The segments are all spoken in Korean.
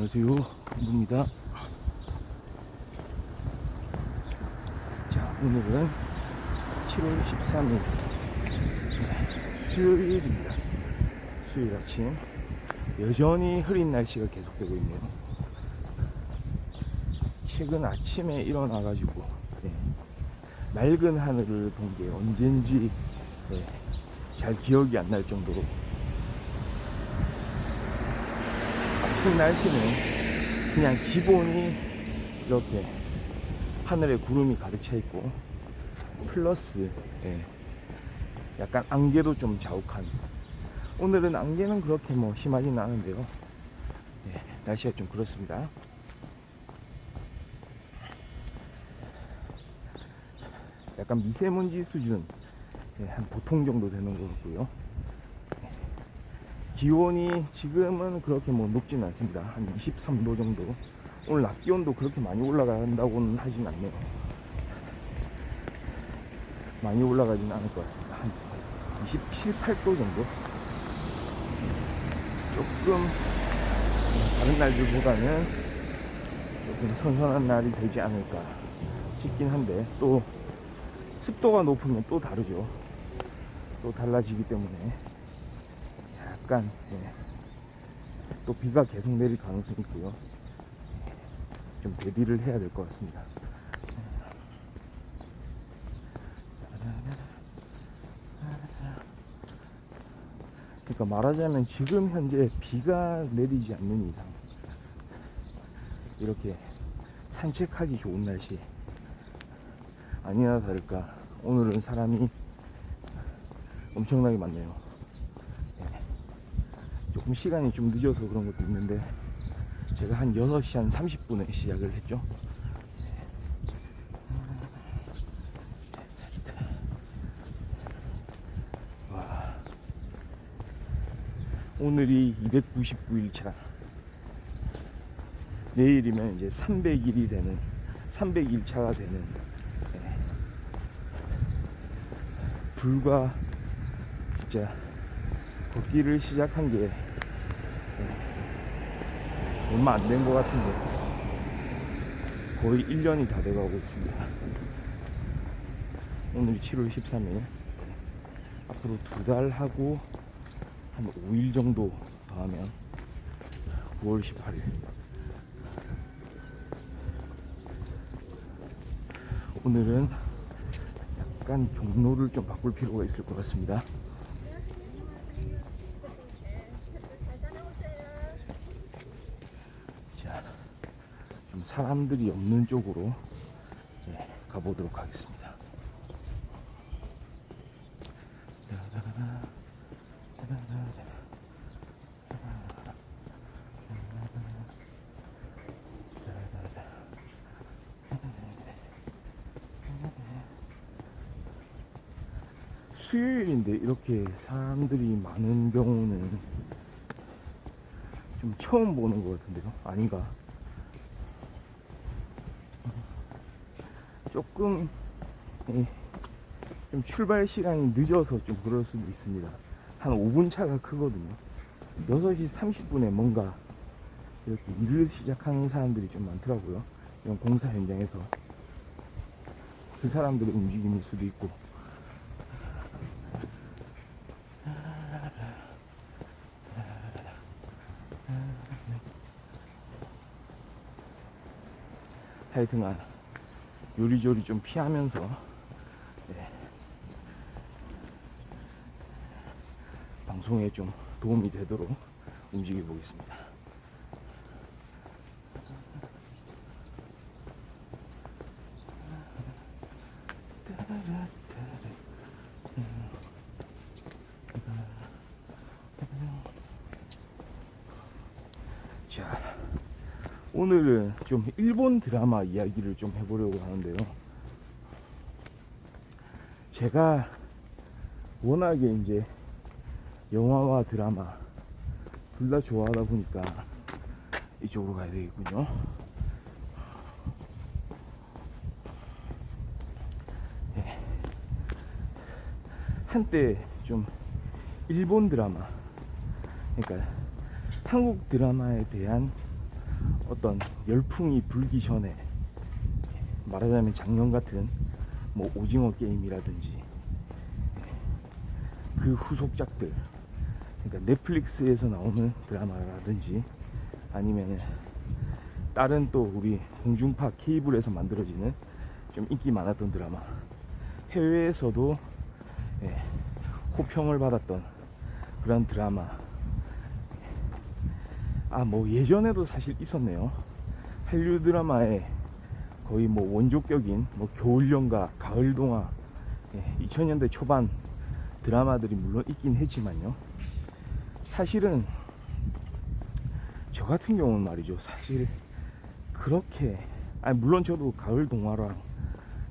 안녕하세요, 부입니다. 자, 오늘은 7월 13일 수요일입니다. 수요일 아침 여전히 흐린 날씨가 계속되고 있네요. 최근 아침에 일어나가지고 맑은 하늘을 본 게 언젠지 잘 기억이 안 날 정도로 아침 날씨는 그냥 기본이 이렇게 하늘에 구름이 가득 차 있고 플러스 약간 안개도 좀 자욱한, 오늘은 안개는 그렇게 뭐 심하진 않은데요. 날씨가 좀 그렇습니다. 약간 미세먼지 수준 한 보통 정도 되는 것 같고요. 기온이 지금은 그렇게 뭐 높지는 않습니다. 한 23도 정도. 오늘 낮 기온도 그렇게 많이 올라간다고는 하진 않네요. 많이 올라가진 않을 것 같습니다. 한 27, 8도 정도. 조금 다른 날들보다는 조금 선선한 날이 되지 않을까 싶긴 한데, 또 습도가 높으면 또 다르죠. 또 달라지기 때문에 약간 또 비가 계속 내릴 가능성이 있고요. 좀 대비를 해야 될 것 같습니다. 그러니까 말하자면 지금 현재 비가 내리지 않는 이상 이렇게 산책하기 좋은 날씨, 아니나 다를까 오늘은 사람이 엄청나게 많네요. 조금 시간이 좀 늦어서 그런 것도 있는데, 제가 한 6시 한 30분에 시작을 했죠. 와, 오늘이 299일차, 내일이면 이제 300일이 되는, 300일차가 되는, 불과 진짜 걷기를 시작한 게 얼마 안 된 것 같은데 거의 1년이 다 돼가고 있습니다. 오늘이 7월 13일, 앞으로 2달 하고 한 5일 정도 더 하면 9월 18일. 오늘은 약간 경로를 좀 바꿀 필요가 있을 것 같습니다. 자, 좀 사람들이 없는 쪽으로 가보도록 하겠습니다. 수요일인데 이렇게 사람들이 많은 경우는 좀 처음 보는 것 같은데요? 아닌가? 조금 좀 출발 시간이 늦어서 좀 그럴 수도 있습니다. 한 5분 차가 크거든요. 6시 30분에 뭔가 이렇게 일을 시작하는 사람들이 좀 많더라고요. 이런 공사 현장에서 그 사람들의 움직임일 수도 있고. 하여튼간 요리조리 좀 피하면서 방송에 좀 도움이 되도록 움직여 보겠습니다. 자, 오늘은 좀 일본 드라마 이야기를 좀 해보려고 하는데요. 제가 워낙에 이제 영화와 드라마 둘 다 좋아하다 보니까 이쪽으로 가야 되겠군요. 한때 좀 일본 드라마, 그러니까 한국 드라마에 대한 어떤 열풍이 불기 전에, 말하자면 작년 같은 뭐 오징어 게임이라든지 그 후속작들, 그러니까 넷플릭스에서 나오는 드라마라든지 아니면 다른 또 우리 공중파 케이블에서 만들어지는 좀 인기 많았던 드라마, 해외에서도 호평을 받았던 그런 드라마. 뭐 예전에도 사실 있었네요. 한류 드라마에 거의 뭐 원조격인 뭐 겨울연가, 가을동화, 2000년대 초반 드라마들이 물론 있긴 했지만요, 사실은 저 같은 경우는 말이죠, 사실 그렇게, 물론 저도 가을동화랑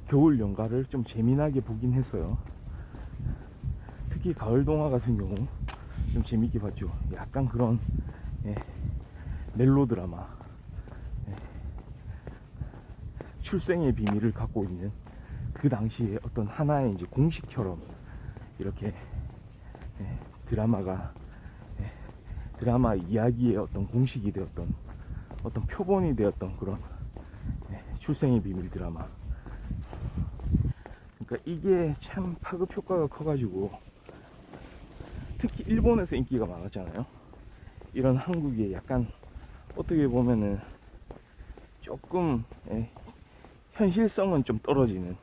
겨울연가를 좀 재미나게 보긴 했어요. 특히 가을동화 같은 경우 좀 재밌게 봤죠. 약간 그런 멜로드라마, 출생의 비밀을 갖고 있는 그 당시에 어떤 하나의 이제 공식처럼 이렇게 드라마가, 드라마 이야기의 어떤 공식이 되었던, 어떤 표본이 되었던 그런 출생의 비밀 드라마. 그러니까 이게 참 파급 효과가 커가지고 특히 일본에서 인기가 많았잖아요. 이런 한국의 약간 어떻게 보면은 조금 현실성은 좀 떨어지는,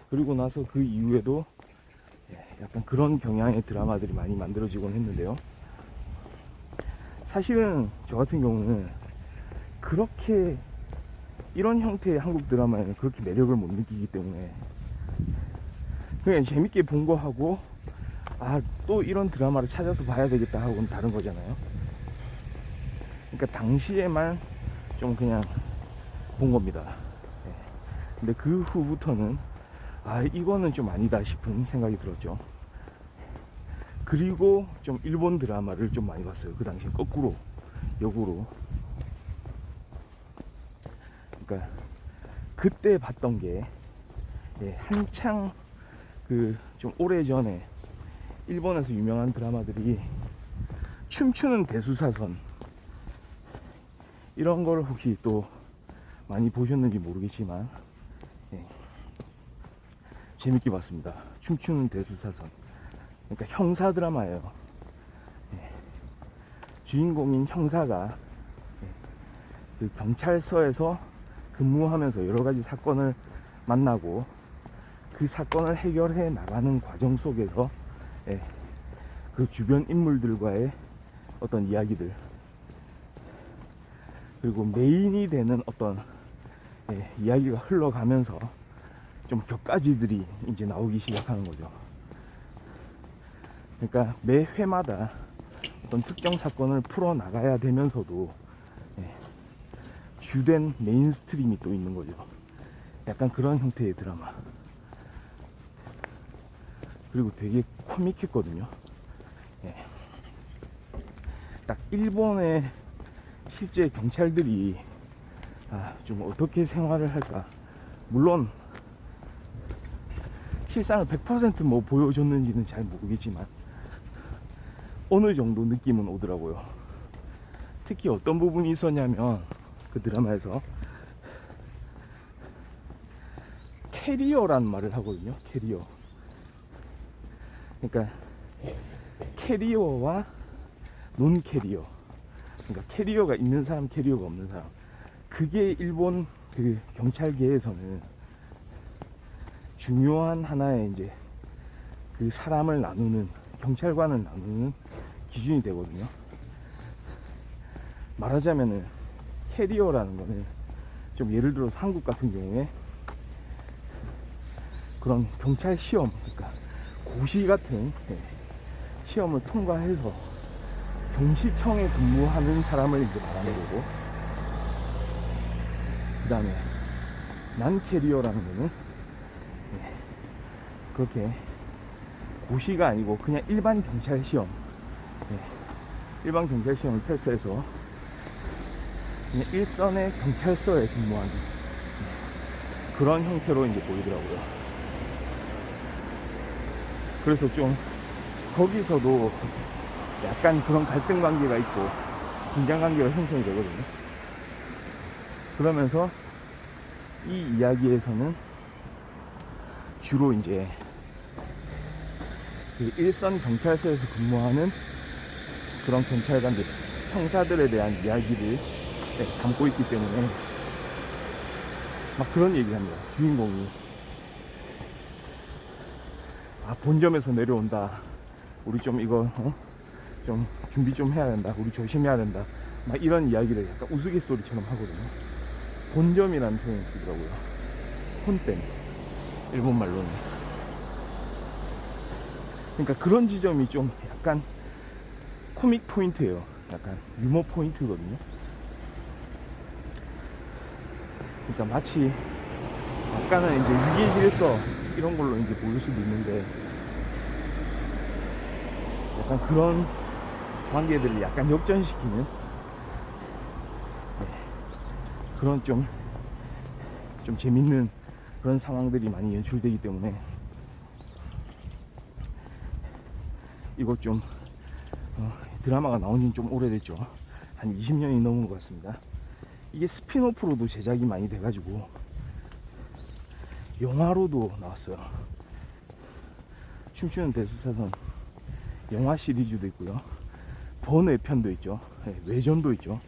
그리고 나서 그 이후에도 약간 그런 경향의 드라마들이 많이 만들어지곤 했는데요. 사실은 저 같은 경우는 그렇게 이런 형태의 한국 드라마에는 그렇게 매력을 못 느끼기 때문에 그냥 재밌게 본 거 하고 또 이런 드라마를 찾아서 봐야 되겠다 하고는 다른 거잖아요. 그러니까 당시에만 좀 그냥 본 겁니다. 근데 그 후부터는 이거는 좀 아니다 싶은 생각이 들었죠. 그리고 좀 일본 드라마를 좀 많이 봤어요. 그 당시에 거꾸로, 역으로. 그러니까 그때 봤던 게 한창 그 좀 오래전에 일본에서 유명한 드라마들이 춤추는 대수사선, 이런 걸 혹시 또 많이 보셨는지 모르겠지만 재밌게 봤습니다. 춤추는 대수사선. 그러니까 형사 드라마예요. 주인공인 형사가 그 경찰서에서 근무하면서 여러 가지 사건을 만나고 그 사건을 해결해 나가는 과정 속에서 그 주변 인물들과의 어떤 이야기들, 그리고 메인이 되는 어떤 이야기가 흘러가면서 좀 격가지들이 이제 나오기 시작하는 거죠. 그러니까 매 회마다 어떤 특정 사건을 풀어 나가야 되면서도 주된 메인스트림이 또 있는 거죠. 약간 그런 형태의 드라마. 그리고 되게 코믹했거든요. 딱 일본의 실제 경찰들이 좀 어떻게 생활을 할까. 물론 실상을 100% 뭐 보여줬는지는 잘 모르겠지만 어느 정도 느낌은 오더라고요. 특히 어떤 부분이 있었냐면 그 드라마에서 캐리어란 말을 하거든요. 캐리어. 그러니까 캐리어와 논 캐리어. 그러니까 캐리어가 있는 사람, 캐리어가 없는 사람. 그게 일본 그 경찰계에서는 중요한 하나의 이제 그 사람을 나누는, 경찰관을 나누는 기준이 되거든요. 말하자면은 캐리어라는 거는 좀 예를 들어서 한국 같은 경우에 그런 경찰 시험, 그러니까 고시 같은 시험을 통과해서 경시청에 근무하는 사람을 이제 말하는 거고, 그 다음에 난 캐리어라는 거는 그렇게 고시가 아니고 그냥 일반 경찰 시험, 일반 경찰 시험을 패스해서 그냥 일선의 경찰서에 근무하는 그런 형태로 이제 보이더라고요. 그래서 좀 거기서도 약간 그런 갈등 관계가 있고, 긴장관계가 형성이 되거든요. 그러면서 이 이야기에서는 주로 이제 그 일선 경찰서에서 근무하는 그런 경찰관들, 형사들에 대한 이야기를 담고 있기 때문에 막 그런 얘기를 합니다. 주인공이 본점에서 내려온다, 우리 좀 이거 좀 준비 좀 해야 된다, 우리 조심해야 된다, 막 이런 이야기를 약간 우스갯소리처럼 하거든요. 본점이라는 표현을 쓰더라고요. 혼땐, 일본말로는. 그러니까 그런 지점이 좀 약간 코믹 포인트예요. 약간 유머 포인트거든요. 그러니까 마치 약간은 이제 위계 질서 이런 걸로 이제 보일 수도 있는데, 약간 그런 관계들을 약간 역전시키는 그런 좀 재밌는 그런 상황들이 많이 연출되기 때문에 이거 좀 드라마가 나온 지는 좀 오래됐죠. 한 20년이 넘은 것 같습니다. 이게 스피노프로도 제작이 많이 돼가지고 영화로도 나왔어요. 춤추는 대수사선 영화 시리즈도 있고요, 번외편도 있죠, 외전도 있죠.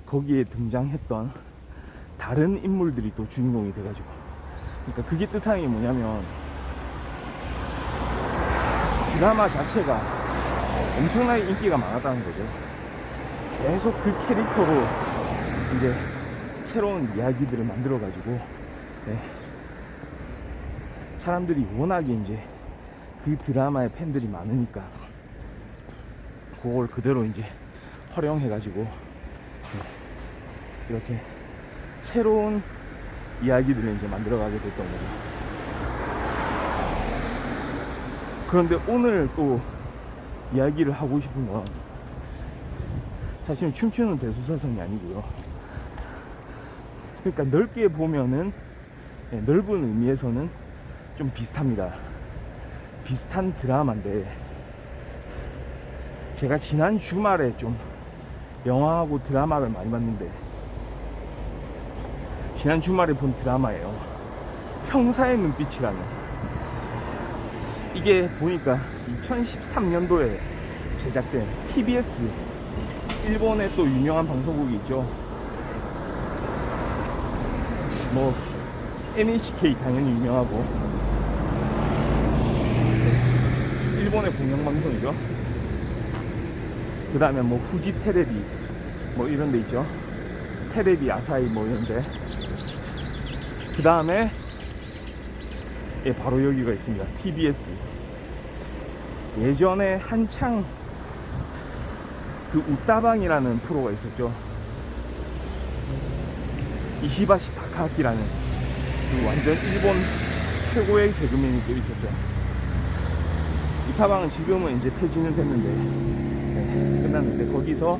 거기에 등장했던 다른 인물들이 또 주인공이 돼가지고, 그러니까 그게 뜻하는 게 뭐냐면 드라마 자체가 엄청나게 인기가 많았다는 거죠. 계속 그 캐릭터로 이제 새로운 이야기들을 만들어가지고 사람들이 워낙에 이제 그 드라마의 팬들이 많으니까 그걸 그대로 이제 활용해가지고 이렇게 새로운 이야기들을 이제 만들어가게 됐던 거죠. 그런데 오늘 또 이야기를 하고 싶은 건 사실은 춤추는 대수사선이 아니고요. 그러니까 넓게 보면은, 넓은 의미에서는 좀 비슷합니다. 비슷한 드라마인데, 제가 지난 주말에 좀 영화하고 드라마를 많이 봤는데, 지난 주말에 본 드라마예요. 형사의 눈빛이라는. 이게 보니까 2013년도에 제작된 TBS, 일본의 또 유명한 방송국이 있죠. 뭐 NHK 당연히 유명하고, 일본의 공영방송이죠. 그 다음에 뭐 후지 테레비 뭐 이런 데 있죠. 테레비 아사히 뭐 이런데. 그 다음에 바로 여기가 있습니다. TBS. 예전에 한창 그 웃다방이라는 프로가 있었죠. 이시바시 다카하키라는 그 완전 일본 최고의 개그맨이 또 있었죠. 웃다방은 지금은 이제 폐지는 됐는데, 끝났는데, 거기서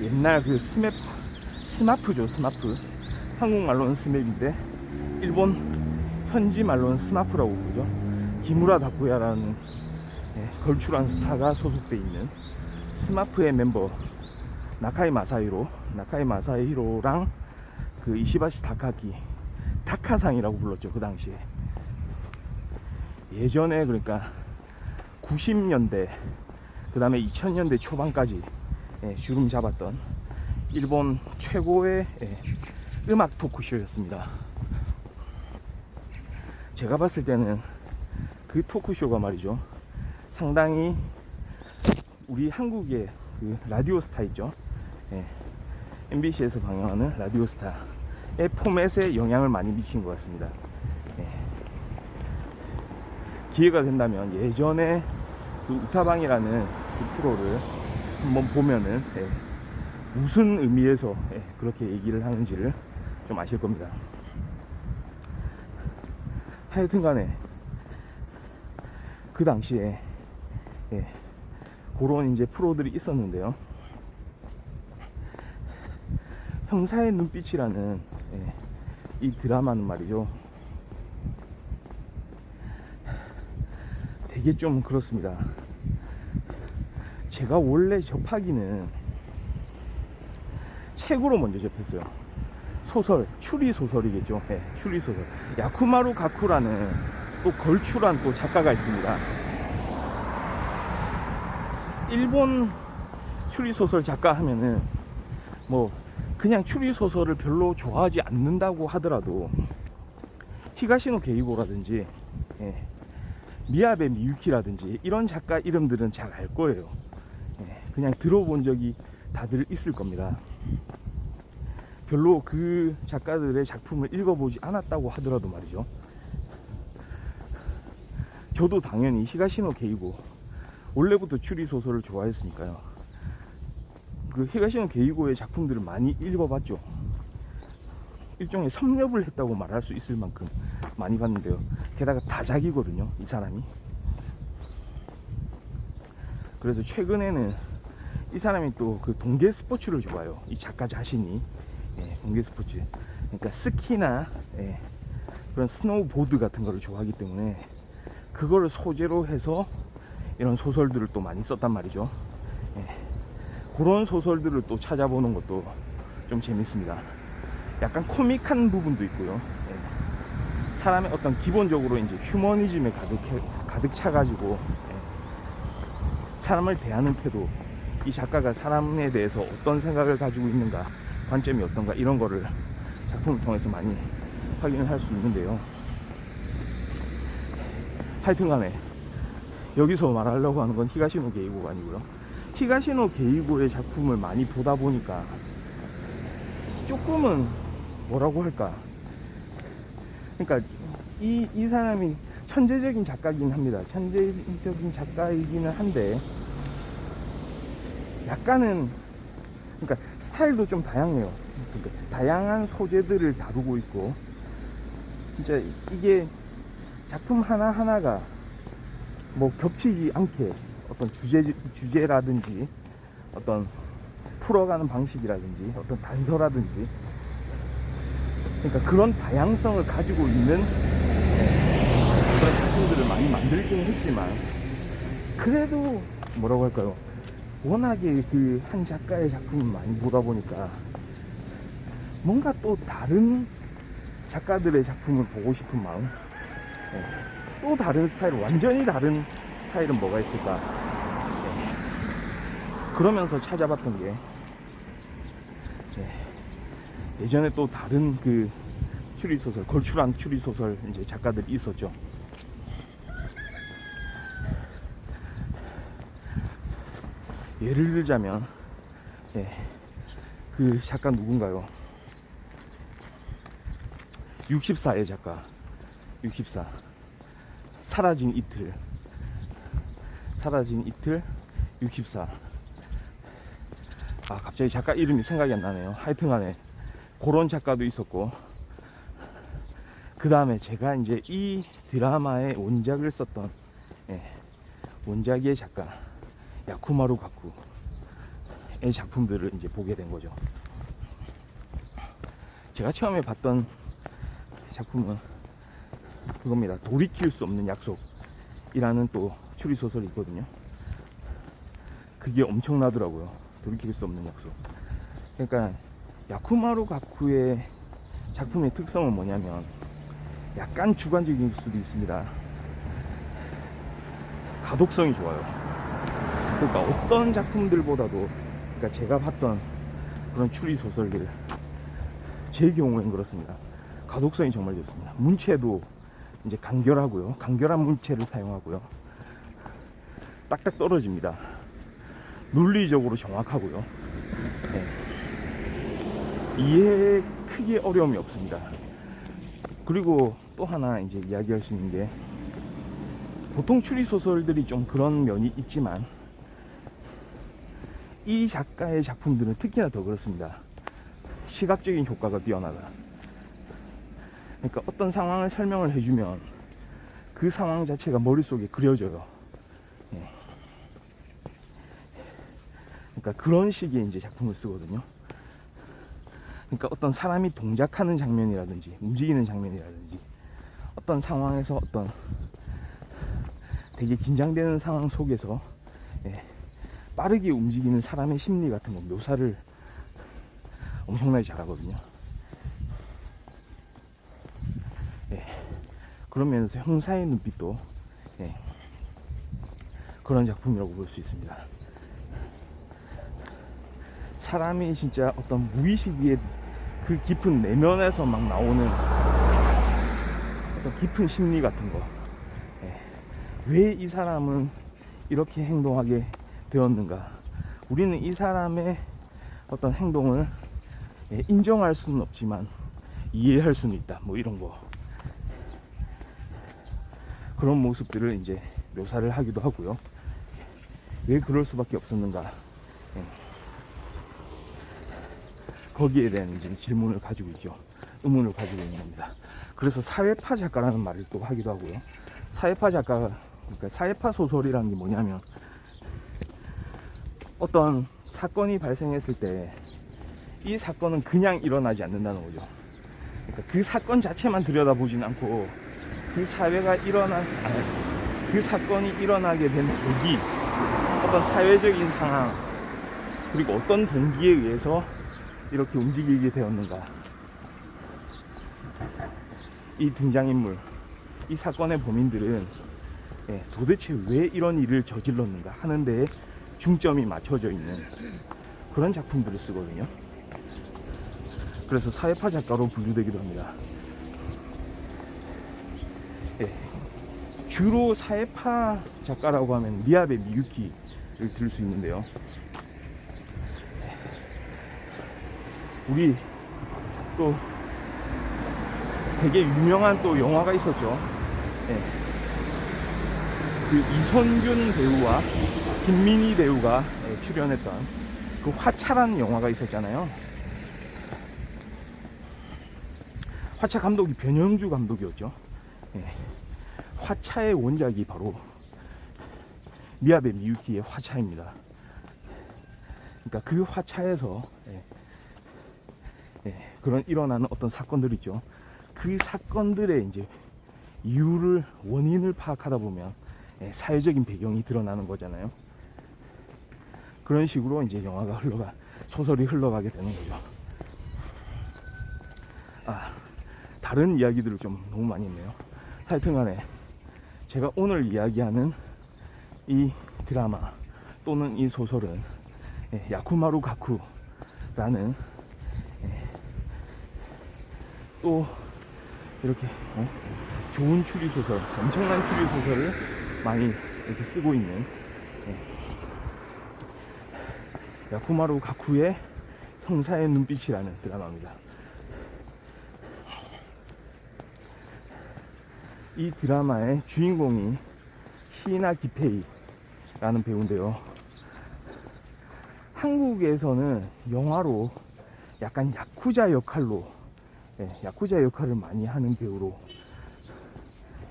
옛날 그 스마프죠. 스마프. 한국말로는 스맵인데 일본 현지 말로는 스마프라고 부르죠. 기무라 다쿠야라는 걸출한 스타가 소속돼 있는 스마프의 멤버 나카이 마사히로랑 그 이시바시 다카키, 다카상이라고 불렀죠. 그 당시에. 예전에 그러니까 90년대 그 다음에 2000년대 초반까지 주름 잡았던 일본 최고의 음악 토크쇼였습니다. 제가 봤을 때는 그 토크쇼가 말이죠, 상당히 우리 한국의 그 라디오스타 있죠. MBC에서 방영하는 라디오스타의 포맷에 영향을 많이 미친 것 같습니다. 기회가 된다면 예전에 그 우타방이라는 그 프로를 한번 보면은 무슨 의미에서 그렇게 얘기를 하는지를 좀 아실 겁니다. 하여튼 간에 그 당시에 그런 이제 프로들이 있었는데요. 형사의 눈빛이라는 이 드라마는 말이죠, 되게 좀 그렇습니다. 제가 원래 접하기는 책으로 먼저 접했어요. 소설, 추리 소설이겠죠. 네, 추리 소설. 야쿠마루 가쿠라는 또 걸출한 또 작가가 있습니다. 일본 추리 소설 작가 하면은 뭐 그냥 추리 소설을 별로 좋아하지 않는다고 하더라도 히가시노 게이고라든지 미야베 미유키라든지 이런 작가 이름들은 잘 알 거예요. 그냥 들어본 적이 다들 있을 겁니다. 별로 그 작가들의 작품을 읽어보지 않았다고 하더라도 말이죠. 저도 당연히 히가시노 게이고 원래부터 추리 소설을 좋아했으니까요. 그 히가시노 게이고의 작품들을 많이 읽어봤죠. 일종의 섭렵을 했다고 말할 수 있을 만큼 많이 봤는데요. 게다가 다작이거든요, 이 사람이. 그래서 최근에는 이 사람이 또 그 동계 스포츠를 좋아해요. 이 작가 자신이. 동계 스포츠. 그러니까 스키나 그런 스노우보드 같은 거를 좋아하기 때문에 그거를 소재로 해서 이런 소설들을 또 많이 썼단 말이죠. 그런 소설들을 또 찾아보는 것도 좀 재밌습니다. 약간 코믹한 부분도 있고요. 사람의 어떤 기본적으로 이제 휴머니즘에 가득 차가지고 사람을 대하는 태도, 이 작가가 사람에 대해서 어떤 생각을 가지고 있는가, 관점이 어떤가, 이런 거를 작품을 통해서 많이 확인을 할 수 있는데요. 하여튼 간에 여기서 말하려고 하는 건 히가시노 게이고가 아니고요. 히가시노 게이고의 작품을 많이 보다 보니까 조금은 뭐라고 할까, 그러니까 이 사람이 천재적인 작가이긴 합니다. 천재적인 작가이기는 한데 약간은, 그러니까 스타일도 좀 다양해요. 그러니까 다양한 소재들을 다루고 있고, 진짜 이게 작품 하나하나가 뭐 겹치지 않게 어떤 주제라든지 어떤 풀어가는 방식이라든지 어떤 단서라든지, 그러니까 그런 다양성을 가지고 있는 그런 작품들을 많이 만들긴 했지만, 그래도 뭐라고 할까요, 워낙에 그 한 작가의 작품을 많이 보다 보니까 뭔가 또 다른 작가들의 작품을 보고 싶은 마음, 또 다른 스타일, 완전히 다른 스타일은 뭐가 있을까, 그러면서 찾아봤던 게 예전에 또 다른 그 추리소설, 걸출한 추리소설 이제 작가들이 있었죠. 예를 들자면 그 작가 누군가요? 64의 작가, 64 사라진 이틀 64. 갑자기 작가 이름이 생각이 안 나네요. 하여튼간에 그런 작가도 있었고, 그 다음에 제가 이제 이 드라마의 원작을 썼던 원작의 작가 야쿠마루 가쿠의 작품들을 이제 보게 된 거죠. 제가 처음에 봤던 작품은 그겁니다. 돌이킬 수 없는 약속이라는 또 추리소설이 있거든요. 그게 엄청나더라고요. 돌이킬 수 없는 약속. 그러니까 야쿠마루 가쿠의 작품의 특성은 뭐냐면 약간 주관적일 수도 있습니다. 가독성이 좋아요. 그러니까 어떤 작품들보다도, 그러니까 제가 봤던 그런 추리소설들, 제 경우엔 그렇습니다. 가독성이 정말 좋습니다. 문체도 이제 간결하고요. 간결한 문체를 사용하고요. 딱딱 떨어집니다. 논리적으로 정확하고요. 이해에 크게 어려움이 없습니다. 그리고 또 하나 이제 이야기할 수 있는 게, 보통 추리소설들이 좀 그런 면이 있지만 이 작가의 작품들은 특히나 더 그렇습니다. 시각적인 효과가 뛰어나다. 그러니까 어떤 상황을 설명을 해주면 그 상황 자체가 머릿속에 그려져요. 그러니까 그런 식의 이제 작품을 쓰거든요. 그러니까 어떤 사람이 동작하는 장면이라든지 움직이는 장면이라든지 어떤 상황에서 어떤 되게 긴장되는 상황 속에서 빠르게 움직이는 사람의 심리 같은 거 묘사를 엄청나게 잘하거든요. 예, 그런 면에서 형사의 눈빛도 예, 그런 작품이라고 볼 수 있습니다. 사람이 진짜 어떤 무의식의 그 깊은 내면에서 막 나오는 어떤 깊은 심리 같은 거, 예, 왜 이 사람은 이렇게 행동하게 되었는가, 우리는 이 사람의 어떤 행동을 예, 인정할 수는 없지만 이해할 수는 있다, 뭐 이런 거, 그런 모습들을 이제 묘사를 하기도 하고요. 왜 그럴 수밖에 없었는가, 예, 거기에 대한 이제 질문을 가지고 있죠. 의문을 가지고 있는 겁니다. 그래서 사회파 작가라는 말을 또 하기도 하고요. 사회파 작가가, 그러니까 사회파 소설이라는 게 뭐냐면, 어떤 사건이 발생했을 때 이 사건은 그냥 일어나지 않는다는 거죠. 그러니까 그 사건 자체만 들여다보진 않고 그 사회가 그 사건이 일어나게 된 계기, 어떤 사회적인 상황, 그리고 어떤 동기에 의해서 이렇게 움직이게 되었는가, 이 등장인물, 이 사건의 범인들은 예, 도대체 왜 이런 일을 저질렀는가 하는 데에 중점이 맞춰져 있는 그런 작품들을 쓰거든요. 그래서 사회파 작가로 분류되기도 합니다. 예, 주로 사회파 작가라고 하면 미야베 미유키를 들 수 있는데요. 우리 또 되게 유명한 또 영화가 있었죠. 예, 그 이선균 배우와 김민희 배우가 예, 출연했던 그 화차라는 영화가 있었잖아요. 화차 감독이 변영주 감독이었죠. 예, 화차의 원작이 바로 미야베 미유키의 화차입니다. 그러니까 그 화차에서 예, 예, 그런 일어나는 어떤 사건들 있죠. 그 사건들의 이제 이유를, 원인을 파악하다 보면 예, 사회적인 배경이 드러나는 거잖아요. 그런 식으로 이제 영화가 소설이 흘러가게 되는 거죠. 다른 이야기들을 좀 너무 많이 했네요. 하여튼간에 제가 오늘 이야기하는 이 드라마 또는 이 소설은 예, 야쿠마루 가쿠라는 예, 또 이렇게 좋은 추리소설, 엄청난 추리소설을 많이 이렇게 쓰고 있는 예, 야쿠마루 가쿠의 형사의 눈빛이라는 드라마입니다. 이 드라마의 주인공이 시이나 기페이라는 배우인데요. 한국에서는 영화로 약간 야쿠자 역할로 야쿠자 역할을 많이 하는 배우로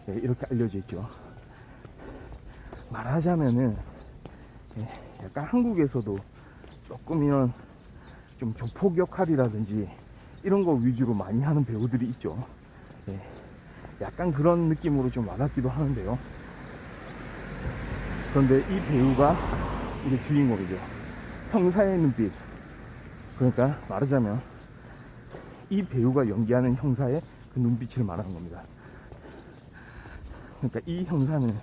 이렇게 알려져 있죠. 말하자면은 약간 한국에서도 조금 이런 좀 조폭 역할이라든지 이런 거 위주로 많이 하는 배우들이 있죠. 약간 그런 느낌으로 좀 와닿기도 하는데요. 그런데 이 배우가 이제 주인공이죠. 형사의 눈빛. 그러니까 말하자면 이 배우가 연기하는 형사의 그 눈빛을 말하는 겁니다. 그러니까 이 형사는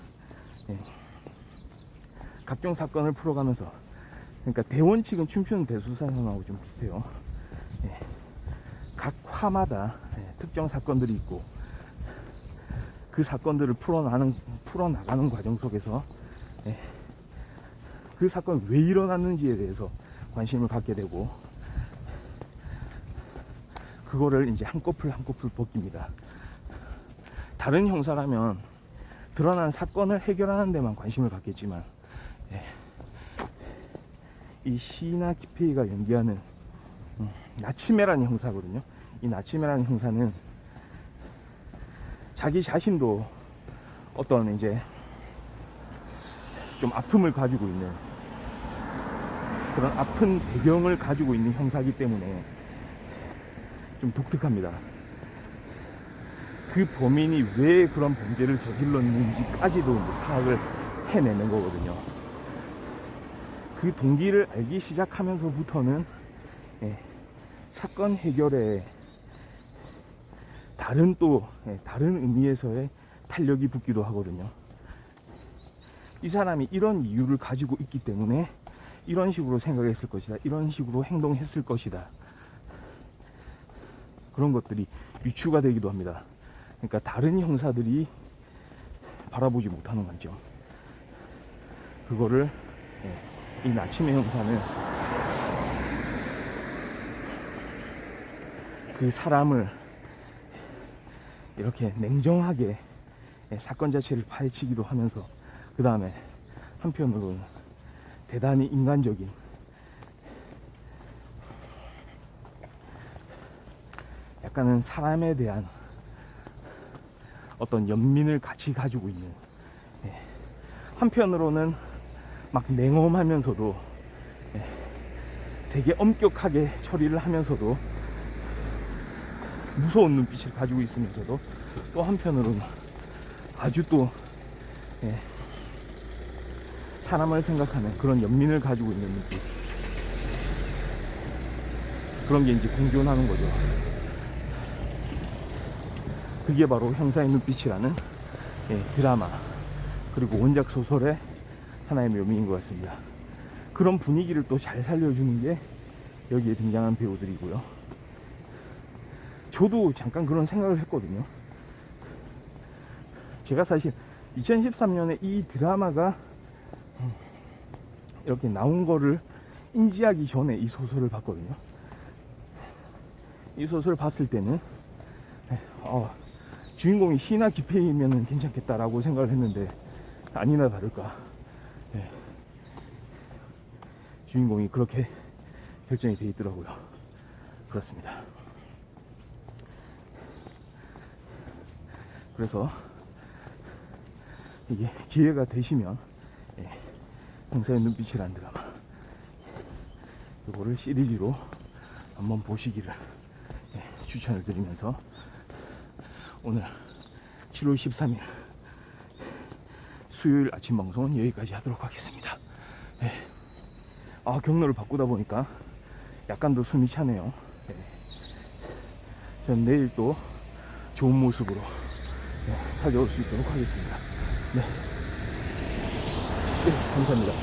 각종 사건을 풀어가면서, 그러니까 대원칙은 춤추는 대수사선하고 좀 비슷해요. 각 화마다 특정 사건들이 있고 그 사건들을 풀어나가는 과정 속에서 그 사건이 왜 일어났는지에 대해서 관심을 갖게 되고, 그거를 이제 한꺼풀 한꺼풀 벗깁니다. 다른 형사라면 드러난 사건을 해결하는 데만 관심을 갖겠지만 이 시이나 기페이가 연기하는 나치메라는 형사거든요. 이 나치메라는 형사는 자기 자신도 어떤 이제 좀 아픔을 가지고 있는, 그런 아픈 배경을 가지고 있는 형사이기 때문에 좀 독특합니다. 그 범인이 왜 그런 범죄를 저질렀는지까지도 파악을 해내는 거거든요. 그 동기를 알기 시작하면서부터는 사건 해결에 다른 의미에서의 탄력이 붙기도 하거든요. 이 사람이 이런 이유를 가지고 있기 때문에 이런 식으로 생각했을 것이다, 이런 식으로 행동했을 것이다, 그런 것들이 유추가 되기도 합니다. 그러니까 다른 형사들이 바라보지 못하는 관점, 그거를 이 나침의 형사는 그 사람을 이렇게 냉정하게 사건 자체를 파헤치기도 하면서, 그 다음에 한편으로는 대단히 인간적인 약간은 사람에 대한 어떤 연민을 같이 가지고 있는, 한편으로는 막 냉엄하면서도 되게 엄격하게 처리를 하면서도 무서운 눈빛을 가지고 있으면서도, 또 한편으로는 아주 또 사람을 생각하는 그런 연민을 가지고 있는 눈빛, 그런 게 이제 공존하는 거죠. 그게 바로 형사의 눈빛이라는 드라마, 그리고 원작 소설의 하나의 묘미인 것 같습니다. 그런 분위기를 또 잘 살려주는 게 여기에 등장한 배우들이고요. 저도 잠깐 그런 생각을 했거든요. 제가 사실 2013년에 이 드라마가 이렇게 나온 거를 인지하기 전에 이 소설을 봤거든요. 이 소설을 봤을 때는 주인공이 시나 기페이면 괜찮겠다라고 생각을 했는데, 아니나 다를까 주인공이 그렇게 결정이 돼 있더라고요. 그렇습니다. 그래서 이게 기회가 되시면 형사의 눈빛이라는 드라마, 이거를 시리즈로 한번 보시기를 추천을 드리면서, 오늘 7월 13일 수요일 아침 방송은 여기까지 하도록 하겠습니다. 경로를 바꾸다 보니까 약간 더 숨이 차네요. 전 내일 또 좋은 모습으로 찾아올 수 있도록 하겠습니다. 네, 감사합니다.